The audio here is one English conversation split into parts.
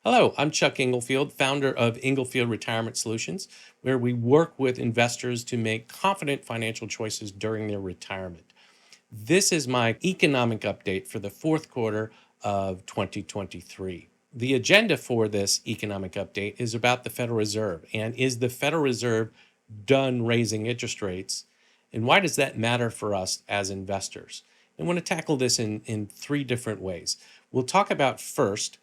Hello, I'm Chuck Inglefield, founder of Inglefield Retirement Solutions, where we work with investors to make confident financial choices during their retirement. This is my economic update for the fourth quarter of 2023. The agenda for this economic update is about the Federal Reserve, and is the Federal Reserve done raising interest rates? And why does that matter for us as investors? I want to tackle this in three different ways. We'll talk about first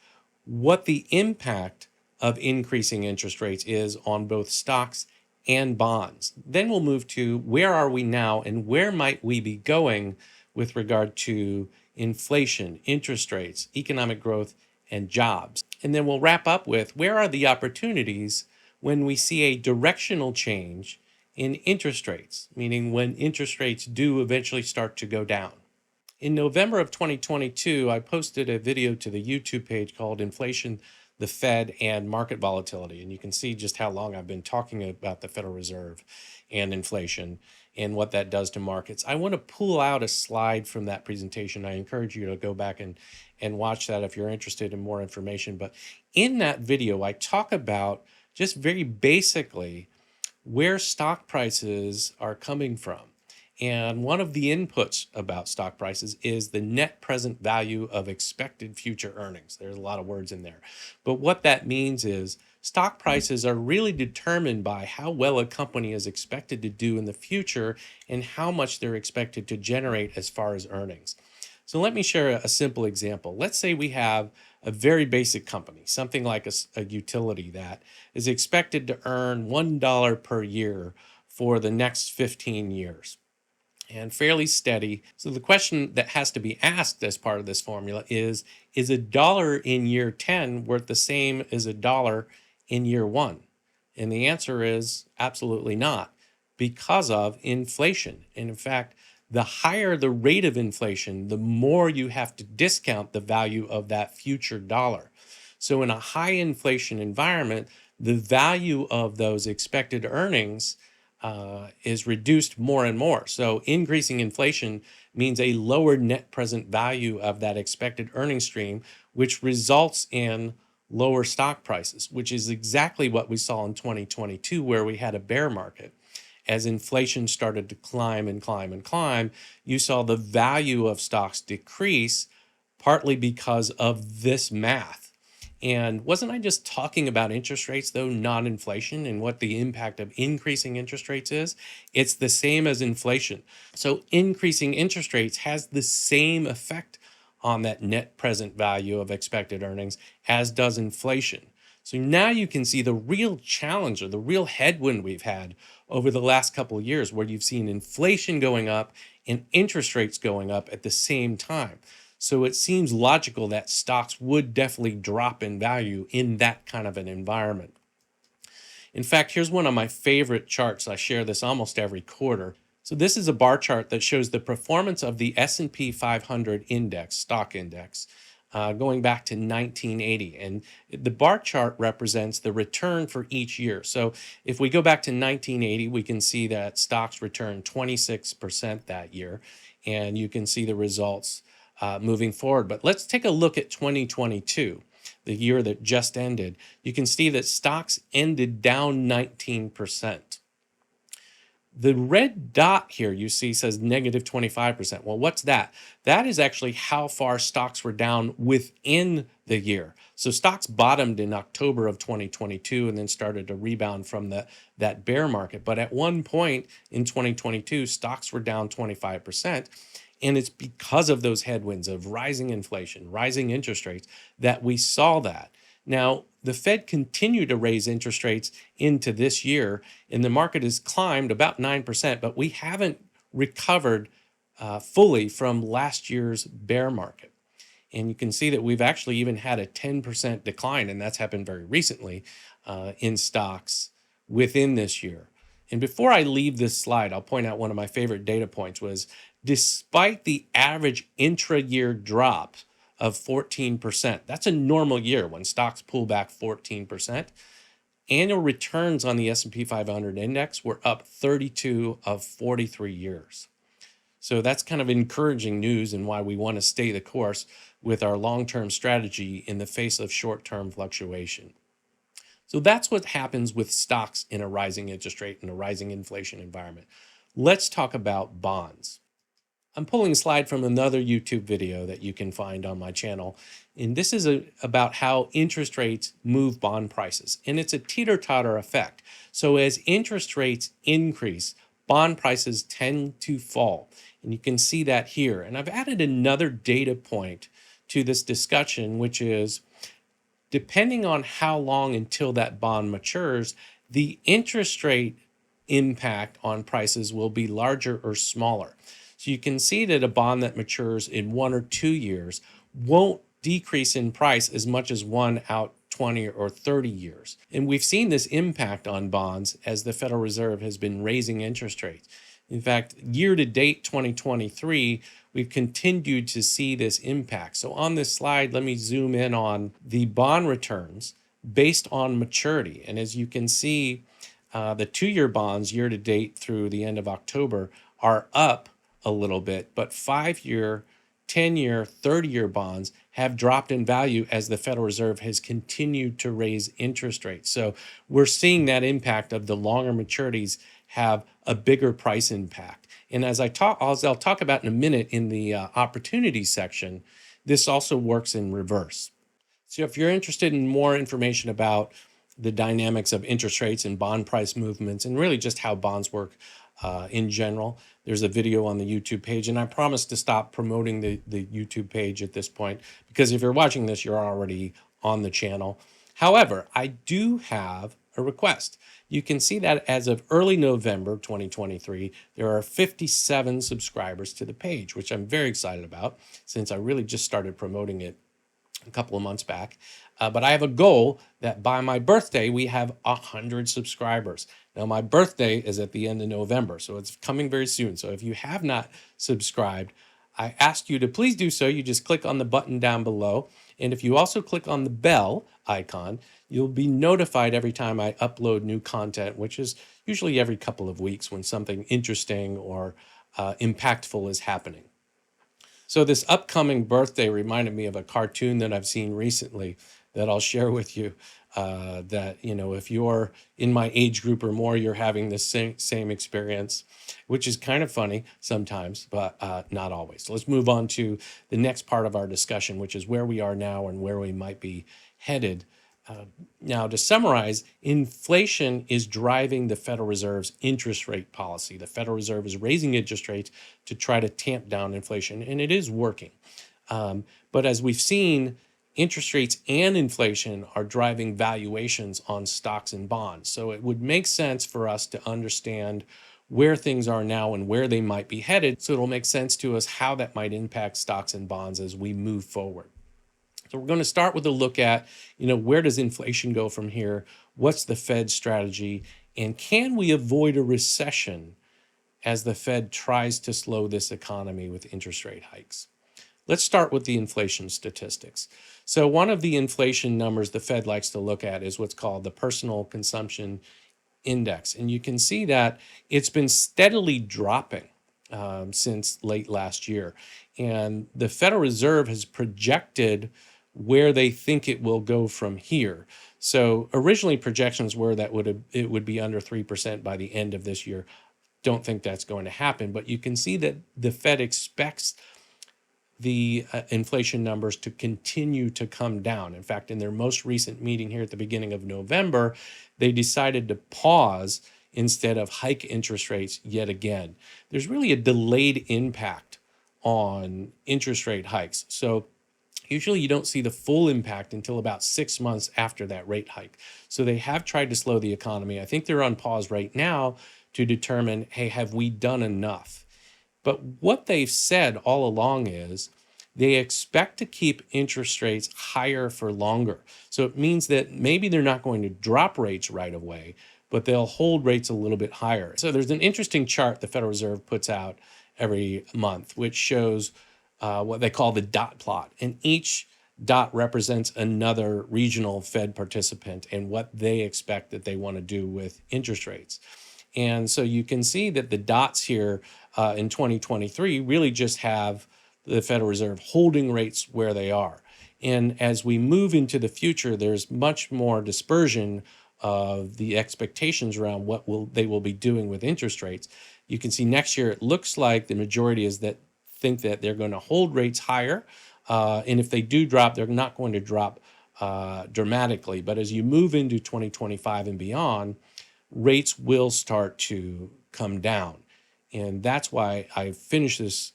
what the impact of increasing interest rates is on both stocks and bonds. Then we'll move to where are we now and where might we be going with regard to inflation, interest rates, economic growth, and jobs. And then we'll wrap up with where are the opportunities when we see a directional change in interest rates, meaning when interest rates do eventually start to go down. In November of 2022, I posted a video to the YouTube page called Inflation, the Fed, and Market Volatility. And you can see just how long I've been talking about the Federal Reserve and inflation and what that does to markets. I want to pull out a slide from that presentation. I encourage you to go back and watch that if you're interested in more information. But in that video, I talk about just very basically where stock prices are coming from. And one of the inputs about stock prices is the net present value of expected future earnings. There's a lot of words in there. But what that means is stock prices are really determined by how well a company is expected to do in the future and how much they're expected to generate as far as earnings. So let me share a simple example. Let's say we have a very basic company, something like a utility that is expected to earn $1 per year for the next 15 years. And fairly steady. So the question that has to be asked as part of this formula is a dollar in year 10 worth the same as a dollar in year 1? And the answer is absolutely not, because of inflation. And in fact, the higher the rate of inflation, the more you have to discount the value of that future dollar. So in a high inflation environment, the value of those expected earnings is reduced more and more. So increasing inflation means a lower net present value of that expected earning stream, which results in lower stock prices, which is exactly what we saw in 2022, where we had a bear market. As inflation started to climb and climb and climb, you saw the value of stocks decrease, partly because of this math. And wasn't I just talking about interest rates, though, not inflation, and what the impact of increasing interest rates is? It's the same as inflation. So increasing interest rates has the same effect on that net present value of expected earnings as does inflation. So now you can see the real challenge or the real headwind we've had over the last couple of years, where you've seen inflation going up and interest rates going up at the same time. So it seems logical that stocks would definitely drop in value in that kind of an environment. In fact, here's one of my favorite charts. I share this almost every quarter. So this is a bar chart that shows the performance of the S&P 500 index, stock index, going back to 1980. And the bar chart represents the return for each year. So if we go back to 1980, we can see that stocks returned 26% that year. And you can see the results moving forward. But let's take a look at 2022, the year that just ended. You can see that stocks ended down 19%. The red dot here you see says negative 25%. Well, what's that? That is actually how far stocks were down within the year. So stocks bottomed in October of 2022 and then started to rebound from that bear market. But at one point in 2022, stocks were down 25%. And it's because of those headwinds of rising inflation, rising interest rates, that we saw that. Now, the Fed continued to raise interest rates into this year, and the market has climbed about 9%, but we haven't recovered fully from last year's bear market. And you can see that we've actually even had a 10% decline, and that's happened very recently in stocks within this year. And before I leave this slide, I'll point out one of my favorite data points was, despite the average intra-year drop of 14%, that's a normal year when stocks pull back 14%, annual returns on the S&P 500 index were up 32 of 43 years. So that's kind of encouraging news and why we want to stay the course. with our long-term strategy in the face of short-term fluctuation. So that's what happens with stocks in a rising interest rate and a rising inflation environment. Let's talk about bonds. I'm pulling a slide from another YouTube video that you can find on my channel. And this is about how interest rates move bond prices. And it's a teeter-totter effect. So as interest rates increase, bond prices tend to fall. And you can see that here. And I've added another data point to this discussion, which is depending on how long until that bond matures, the interest rate impact on prices will be larger or smaller. So you can see that a bond that matures in 1 or 2 years won't decrease in price as much as one out 20 or 30 years. And we've seen this impact on bonds as the Federal Reserve has been raising interest rates. In fact, year to date 2023, we've continued to see this impact. So on this slide, let me zoom in on the bond returns based on maturity. And as you can see, the 2-year bonds year to date through the end of October are up a little bit, but 5-year, 10-year, 30-year bonds have dropped in value as the Federal Reserve has continued to raise interest rates. So we're seeing that impact of the longer maturities have a bigger price impact. And as I'll talk about in a minute in the opportunities section, this also works in reverse. So if you're interested in more information about the dynamics of interest rates and bond price movements and really just how bonds work in general, there's a video on the YouTube page. And I promise to stop promoting the YouTube page at this point, because if you're watching this, you're already on the channel. However, I do have a request. You can see that as of early November 2023, there are 57 subscribers to the page, which I'm very excited about since I really just started promoting it a couple of months back. But I have a goal that by my birthday, we have 100 subscribers. Now, my birthday is at the end of November, so it's coming very soon. So if you have not subscribed, I ask you to please do so. You just click on the button down below. And if you also click on the bell icon, you'll be notified every time I upload new content, which is usually every couple of weeks when something interesting or impactful is happening. So this upcoming birthday reminded me of a cartoon that I've seen recently that I'll share with you. That, you know, if you're in my age group or more, you're having the same experience, which is kind of funny sometimes, but not always. So let's move on to the next part of our discussion, which is where we are now and where we might be headed. Now, to summarize, inflation is driving the Federal Reserve's interest rate policy. The Federal Reserve is raising interest rates to try to tamp down inflation, and it is working. But as we've seen, interest rates and inflation are driving valuations on stocks and bonds. So it would make sense for us to understand where things are now and where they might be headed. So it'll make sense to us how that might impact stocks and bonds as we move forward. So we're going to start with a look at, where does inflation go from here? What's the Fed's strategy? And can we avoid a recession as the Fed tries to slow this economy with interest rate hikes? Let's start with the inflation statistics. So one of the inflation numbers the Fed likes to look at is what's called the personal consumption index. And you can see that it's been steadily dropping since late last year. And the Federal Reserve has projected where they think it will go from here. So originally projections were that it would be under 3% by the end of this year. Don't think that's going to happen, but you can see that the Fed expects the inflation numbers to continue to come down. In fact, in their most recent meeting here at the beginning of November, they decided to pause instead of hike interest rates yet again. There's really a delayed impact on interest rate hikes. So usually you don't see the full impact until about 6 months after that rate hike. So they have tried to slow the economy. I think they're on pause right now to determine, hey, have we done enough? But what they've said all along is they expect to keep interest rates higher for longer. So it means that maybe they're not going to drop rates right away, but they'll hold rates a little bit higher. So there's an interesting chart the Federal Reserve puts out every month, which shows what they call the dot plot. And each dot represents another regional Fed participant and what they expect that they want to do with interest rates. And so you can see that the dots here in 2023 really just have the Federal Reserve holding rates where they are. And as we move into the future, there's much more dispersion of the expectations around what they will be doing with interest rates. You can see next year, it looks like the majority is that think that they're going to hold rates higher. And if they do drop, they're not going to drop dramatically. But as you move into 2025 and beyond, rates will start to come down. And that's why I finished this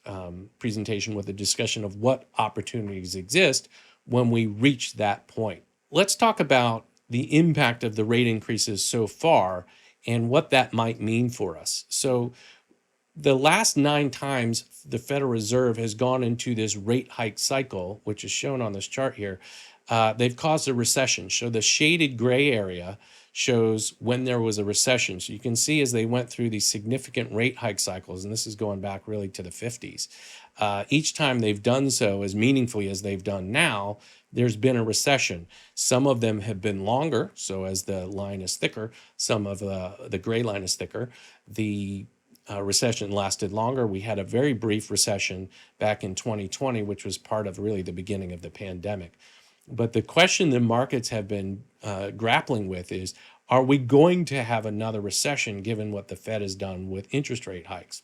presentation with a discussion of what opportunities exist when we reach that point. Let's talk about the impact of the rate increases so far and what that might mean for us. So the last 9 times the Federal Reserve has gone into this rate hike cycle, which is shown on this chart here, they've caused a recession. So the shaded gray area shows when there was a recession. So you can see as they went through these significant rate hike cycles, and this is going back really to the 50s, each time they've done so as meaningfully as they've done now, there's been a recession. Some of them have been longer, so as the line is thicker, some of the gray line is thicker. The recession lasted longer. We had a very brief recession back in 2020, which was part of really the beginning of the pandemic. But the question the markets have been grappling with is, are we going to have another recession given what the Fed has done with interest rate hikes?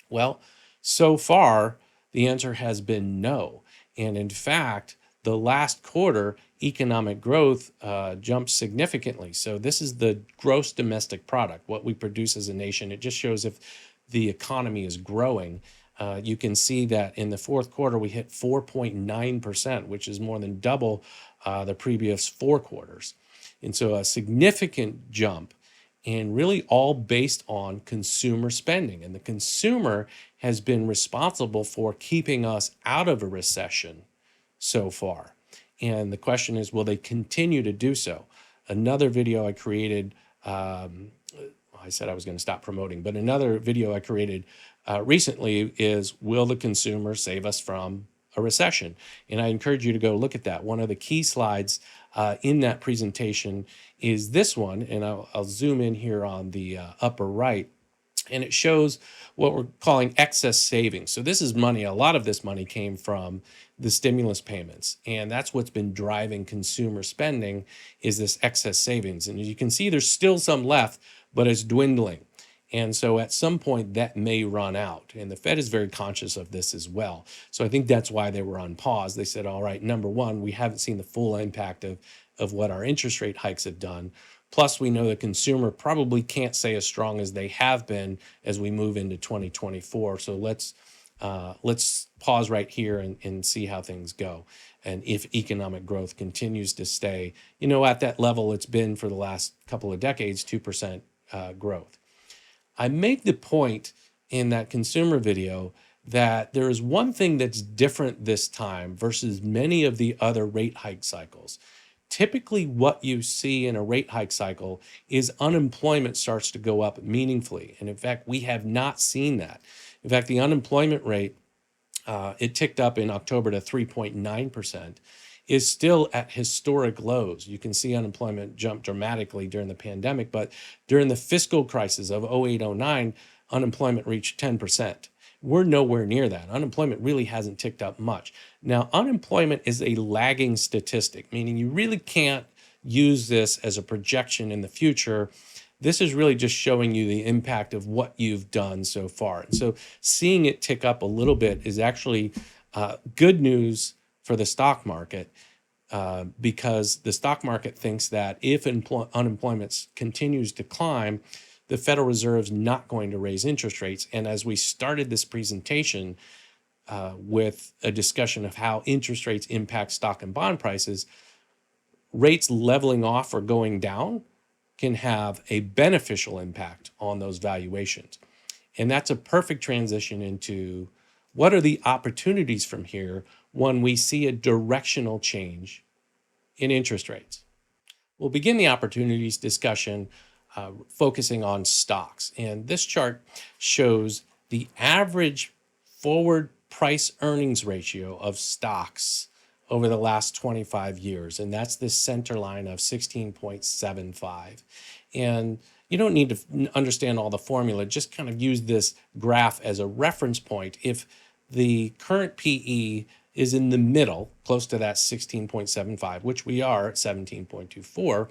Well, so far, the answer has been no. And in fact, the last quarter, economic growth jumped significantly. So this is the gross domestic product, what we produce as a nation. It just shows if the economy is growing. You can see that in the fourth quarter, we hit 4.9%, which is more than double the previous 4 quarters. And so a significant jump, and really all based on consumer spending. And the consumer has been responsible for keeping us out of a recession so far. And the question is, will they continue to do so? Another video I created, I said I was going to stop promoting, but another video I created recently is, will the consumer save us from a recession? And I encourage you to go look at that. One of the key slides in that presentation is this one, and I'll zoom in here on the upper right. And it shows what we're calling excess savings. So this is money. A lot of this money came from the stimulus payments. And that's what's been driving consumer spending, is this excess savings. And as you can see, there's still some left, but it's dwindling. And so at some point that may run out. And the Fed is very conscious of this as well. So I think that's why they were on pause. They said, all right, number one, we haven't seen the full impact of what our interest rate hikes have done. Plus, we know the consumer probably can't stay as strong as they have been as we move into 2024. So let's pause right here and see how things go. And if economic growth continues to stay, at that level it's been for the last couple of decades, 2% growth. I make the point in that consumer video that there is one thing that's different this time versus many of the other rate hike cycles. Typically, what you see in a rate hike cycle is unemployment starts to go up meaningfully. And in fact, we have not seen that. In fact, the unemployment rate, it ticked up in October to 3.9%, is still at historic lows. You can see unemployment jump dramatically during the pandemic, but during the fiscal crisis of 08-09, unemployment reached 10%. We're nowhere near that. Unemployment really hasn't ticked up much. Now, unemployment is a lagging statistic, meaning you really can't use this as a projection in the future. This is really just showing you the impact of what you've done so far. And so seeing it tick up a little bit is actually good news for the stock market, because the stock market thinks that if unemployment continues to climb, the Federal Reserve's not going to raise interest rates. And as we started this presentation with a discussion of how interest rates impact stock and bond prices, rates leveling off or going down can have a beneficial impact on those valuations. And that's a perfect transition into what are the opportunities from here when we see a directional change in interest rates. We'll begin the opportunities discussion focusing on stocks. And this chart shows the average forward price earnings ratio of stocks over the last 25 years. And that's this center line of 16.75. And you don't need to understand all the formula, just kind of use this graph as a reference point. If the current PE is in the middle, close to that 16.75, which we are at 17.24.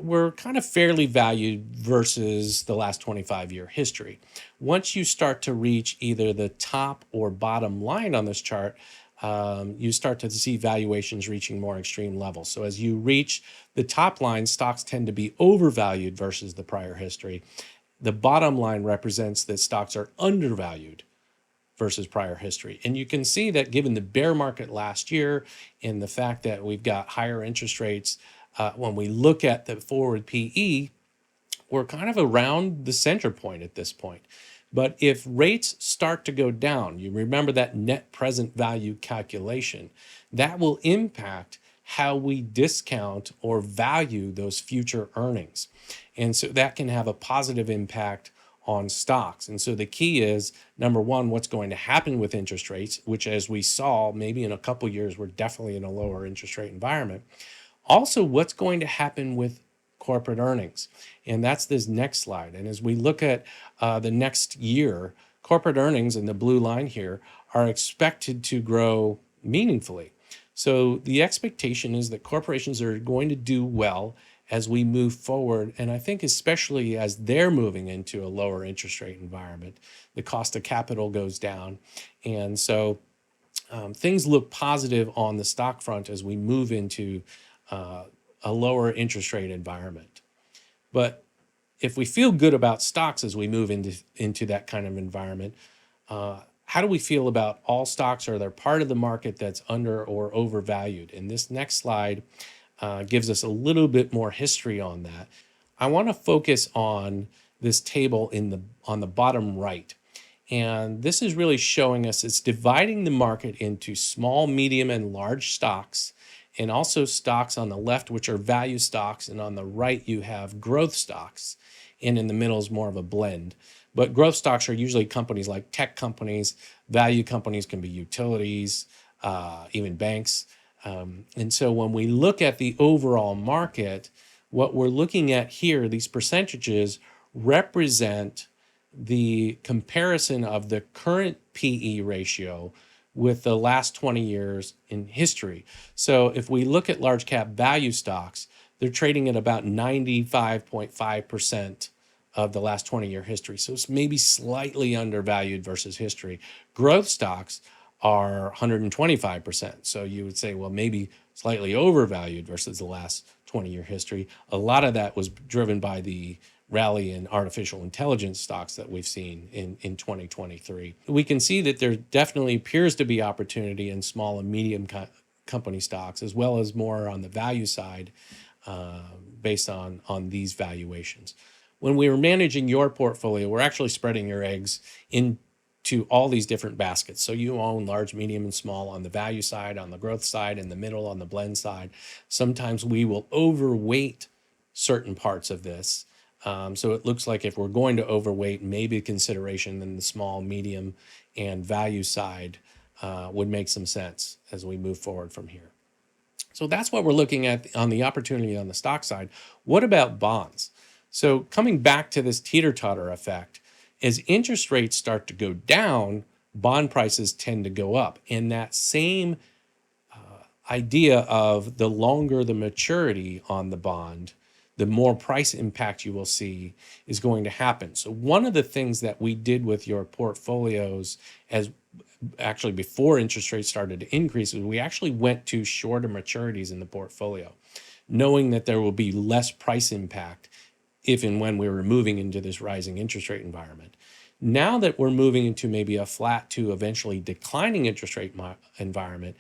We're kind of fairly valued versus the last 25-year history. Once you start to reach either the top or bottom line on this chart, you start to see valuations reaching more extreme levels. So as you reach the top line, stocks tend to be overvalued versus the prior history. The bottom line represents that stocks are undervalued versus prior history. And you can see that given the bear market last year and the fact that we've got higher interest rates, when we look at the forward PE, we're kind of around the center point at this point. But if rates start to go down, you remember that net present value calculation, that will impact how we discount or value those future earnings. And so that can have a positive impact on stocks. And so the key is, number one, what's going to happen with interest rates, which, as we saw, maybe in a couple years, we're definitely in a lower interest rate environment. Also, what's going to happen with corporate earnings? And that's this next slide. And as we look at the next year, corporate earnings in the blue line here are expected to grow meaningfully. So the expectation is that corporations are going to do well as we move forward. And I think especially as they're moving into a lower interest rate environment, the cost of capital goes down. And so things look positive on the stock front as we move into a lower interest rate environment. But if we feel good about stocks as we move into that kind of environment, how do we feel about all stocks? Are they part of the market that's under or overvalued? And this next slide gives us a little bit more history on that. I want to focus on this table on the bottom right. And this is really showing us it's dividing the market into small, medium, and large stocks, and also stocks on the left, which are value stocks, and on the right, you have growth stocks, and in the middle is more of a blend. But growth stocks are usually companies like tech companies. Value companies can be utilities, even banks. And so when we look at the overall market, what we're looking at here, these percentages represent the comparison of the current PE ratio with the last 20 years in history. So if we look at large cap value stocks, they're trading at about 95.5% of the last 20-year history. So it's maybe slightly undervalued versus history. Growth stocks are 125%. So you would say, well, maybe slightly overvalued versus the last 20-year history. A lot of that was driven by the rally in artificial intelligence stocks that we've seen in 2023. We can see that there definitely appears to be opportunity in small and medium company stocks, as well as more on the value side based on these valuations. When we were managing your portfolio, we're actually spreading your eggs into all these different baskets. So you own large, medium, and small on the value side, on the growth side, in the middle on the blend side. Sometimes we will overweight certain parts of this. So it looks like if we're going to overweight, maybe consideration in the small, medium, and value side would make some sense as we move forward from here. So that's what we're looking at on the opportunity on the stock side. What about bonds? So coming back to this teeter-totter effect, as interest rates start to go down, bond prices tend to go up. And that same idea of the longer the maturity on the bond, the more price impact you will see is going to happen. So one of the things that we did with your portfolios as actually before interest rates started to increase is we actually went to shorter maturities in the portfolio, knowing that there will be less price impact if and when we were moving into this rising interest rate environment. Now that we're moving into maybe a flat to eventually declining interest rate environment,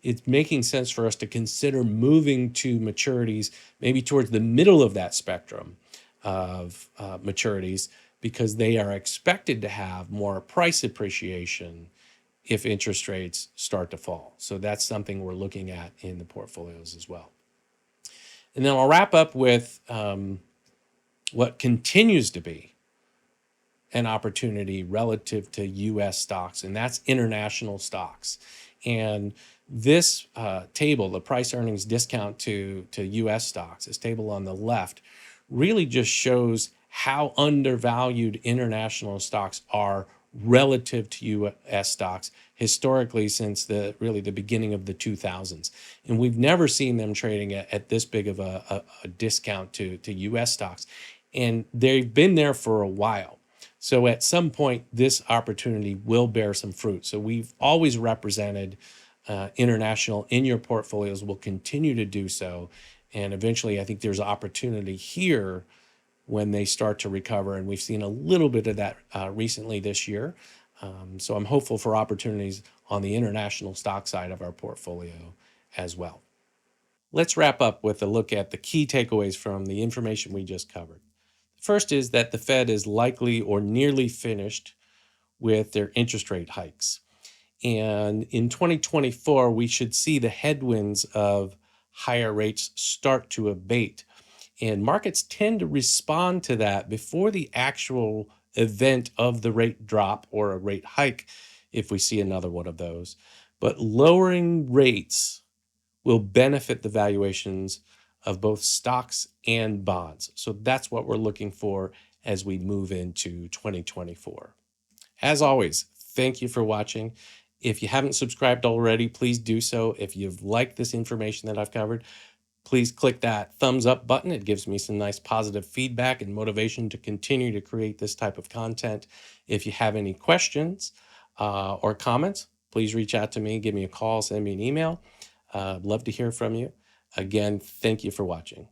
it's making sense for us to consider moving to maturities maybe towards the middle of that spectrum of maturities, because they are expected to have more price appreciation if interest rates start to fall. So that's something we're looking at in the portfolios as well. And then I'll wrap up with what continues to be an opportunity relative to U.S. stocks, and that's international stocks. And this table, the price earnings discount to U.S. stocks, this table on the left, really just shows how undervalued international stocks are relative to US stocks historically since the beginning of the 2000s. And we've never seen them trading at this big of a discount to US stocks. And they've been there for a while. So at some point, this opportunity will bear some fruit. So we've always represented international in your portfolios, will continue to do so. And eventually, I think there's opportunity here when they start to recover. And we've seen a little bit of that recently this year. So I'm hopeful for opportunities on the international stock side of our portfolio as well. Let's wrap up with a look at the key takeaways from the information we just covered. First is that the Fed is likely or nearly finished with their interest rate hikes. And in 2024, we should see the headwinds of higher rates start to abate. And markets tend to respond to that before the actual event of the rate drop or a rate hike, if we see another one of those. But lowering rates will benefit the valuations of both stocks and bonds. So that's what we're looking for as we move into 2024. As always, thank you for watching. If you haven't subscribed already, please do so. If you've liked this information that I've covered, please click that thumbs up button. It gives me some nice positive feedback and motivation to continue to create this type of content. If you have any questions or comments, please reach out to me, give me a call, send me an email. Love to hear from you. Again, thank you for watching.